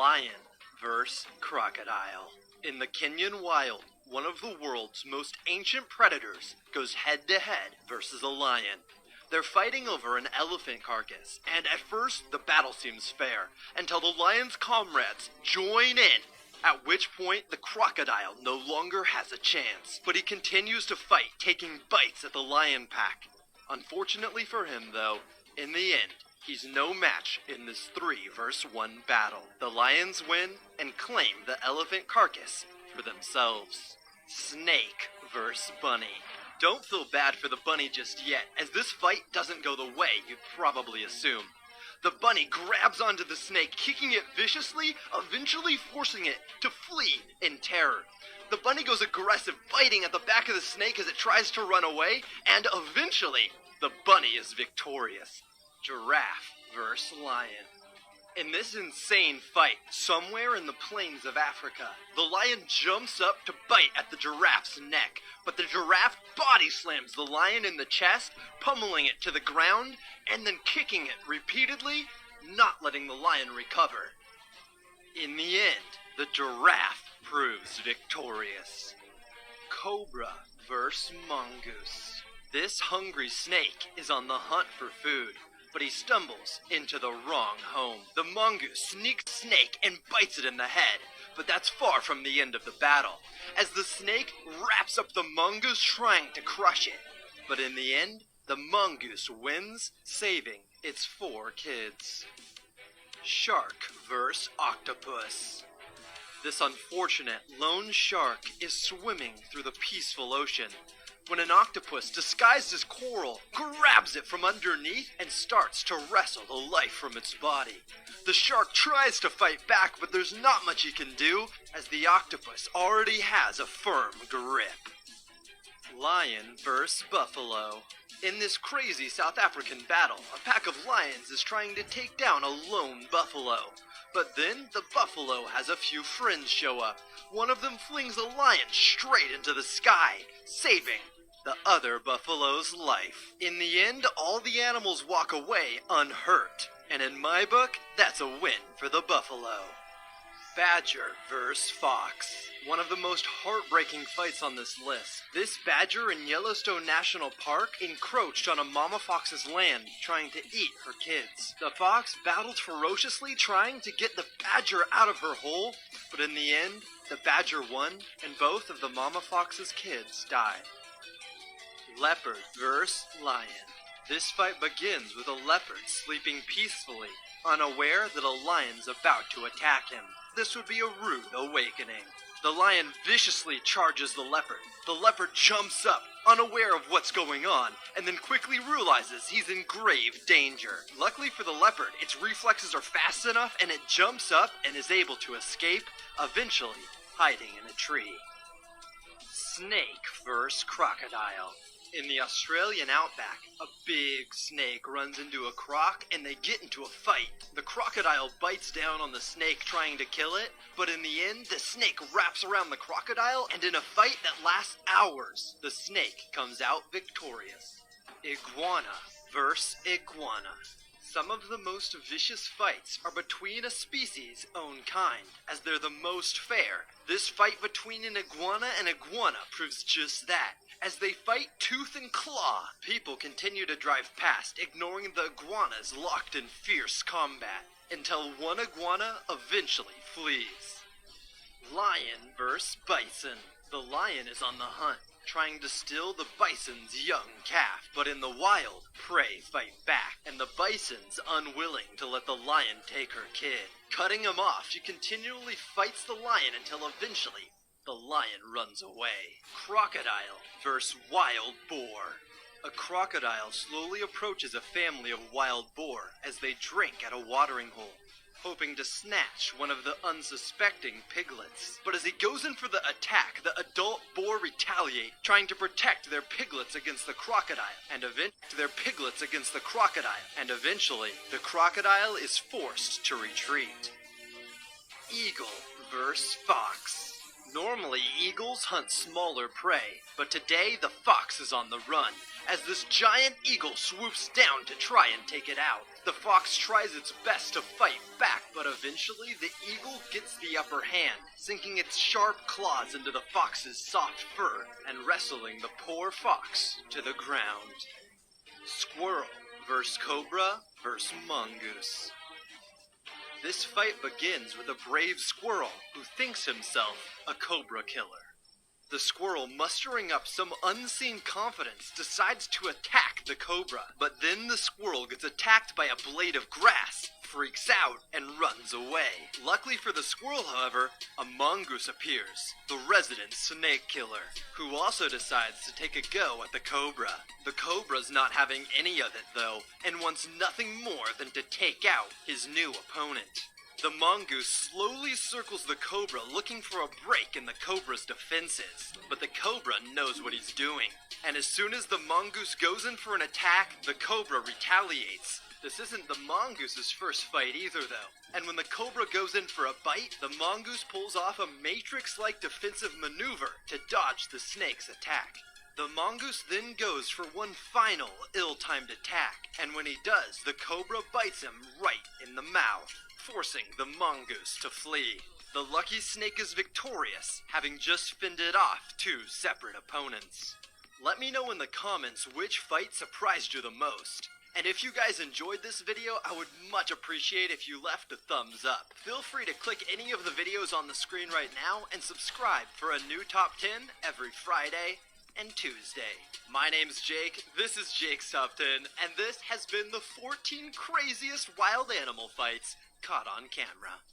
Lion vs. Crocodile. In the Kenyan wild, one of the world's most ancient predators goes head-to-head versus a lion. They're fighting over an elephant carcass, and at first the battle seems fair, until the lion's comrades join in, at which point the crocodile no longer has a chance. But he continues to fight, taking bites at the lion pack. Unfortunately for him, though, in the end, he's no match in this 3 versus 1 battle. The lions win and claim the elephant carcass for themselves. Snake vs. bunny. Don't feel bad for the bunny just yet, as this fight doesn't go the way you'd probably assume. The bunny grabs onto the snake, kicking it viciously, eventually forcing it to flee in terror. The bunny goes aggressive, biting at the back of the snake as it tries to run away, and eventually, the bunny is victorious. Giraffe vs. lion. In this insane fight, somewhere in the plains of Africa, the lion jumps up to bite at the giraffe's neck, but the giraffe body slams the lion in the chest, pummeling it to the ground, and then kicking it repeatedly, not letting the lion recover. In the end, the giraffe proves victorious. Cobra vs. mongoose. This hungry snake is on the hunt for food, but he stumbles into the wrong home. The mongoose sneaks the snake and bites it in the head, but that's far from the end of the battle, as the snake wraps up the mongoose trying to crush it. But in the end, the mongoose wins, saving its 4 kids. Shark vs. octopus. This unfortunate lone shark is swimming through the peaceful ocean when an octopus, disguised as coral, grabs it from underneath and starts to wrestle the life from its body. The shark tries to fight back, but there's not much he can do, as the octopus already has a firm grip. Lion vs. buffalo. In this crazy South African battle, a pack of lions is trying to take down a lone buffalo. But then, the buffalo has a few friends show up. One of them flings a lion straight into the sky, saving the other buffalo's life. In the end, all the animals walk away unhurt. And in my book, that's a win for the buffalo. Badger vs. fox. One of the most heartbreaking fights on this list. This badger in Yellowstone National Park encroached on a mama fox's land, trying to eat her kids. The fox battled ferociously, trying to get the badger out of her hole, but in the end, the badger won, and both of the mama fox's kids died. Leopard vs. lion. This fight begins with a leopard sleeping peacefully, unaware that a lion's about to attack him. This would be a rude awakening. The lion viciously charges the leopard. The leopard jumps up, unaware of what's going on, and then quickly realizes he's in grave danger. Luckily for the leopard, its reflexes are fast enough and it jumps up and is able to escape, eventually hiding in a tree. Snake vs. crocodile. In the Australian outback, a big snake runs into a croc and they get into a fight. The crocodile bites down on the snake trying to kill it, but in the end, the snake wraps around the crocodile, and in a fight that lasts hours, the snake comes out victorious. Iguana vs. iguana. Some of the most vicious fights are between a species' own kind, as they're the most fair. This fight between an iguana and iguana proves just that. As they fight tooth and claw, people continue to drive past, ignoring the iguanas locked in fierce combat, until one iguana eventually flees. Lion vs. bison. The lion is on the hunt, trying to steal the bison's young calf, but in the wild, prey fight back, and the bison's unwilling to let the lion take her kid. Cutting him off, she continually fights the lion until eventually the lion runs away. Crocodile vs. wild boar. A crocodile slowly approaches a family of wild boar as they drink at a watering hole, hoping to snatch one of the unsuspecting piglets. But as he goes in for the attack, the adult boar retaliate, trying to protect their piglets against the crocodile, and eventually, the crocodile is forced to retreat. Eagle vs. fox. Normally, eagles hunt smaller prey, but today the fox is on the run, as this giant eagle swoops down to try and take it out. The fox tries its best to fight back, but eventually the eagle gets the upper hand, sinking its sharp claws into the fox's soft fur and wrestling the poor fox to the ground. Squirrel vs. Cobra vs. Mongoose. This fight begins with a brave squirrel who thinks himself a cobra killer. The squirrel, mustering up some unseen confidence, decides to attack the cobra. But then the squirrel gets attacked by a blade of grass, freaks out, and runs away. Luckily for the squirrel, however, a mongoose appears, the resident snake killer, who also decides to take a go at the cobra. The cobra's not having any of it, though, and wants nothing more than to take out his new opponent. The mongoose slowly circles the cobra, looking for a break in the cobra's defenses. But the cobra knows what he's doing, and as soon as the mongoose goes in for an attack, the cobra retaliates. This isn't the mongoose's first fight either, though, and when the cobra goes in for a bite, the mongoose pulls off a matrix-like defensive maneuver to dodge the snake's attack. The mongoose then goes for one final ill-timed attack, and when he does, the cobra bites him right in the mouth, forcing the mongoose to flee. The lucky snake is victorious, having just fended off two separate opponents. Let me know in the comments which fight surprised you the most. And if you guys enjoyed this video, I would much appreciate if you left a thumbs up. Feel free to click any of the videos on the screen right now and subscribe for a new top 10 every Friday and Tuesday. My name's Jake, this is Jake's Top 10, and this has been the 14 craziest wild animal fights caught on camera.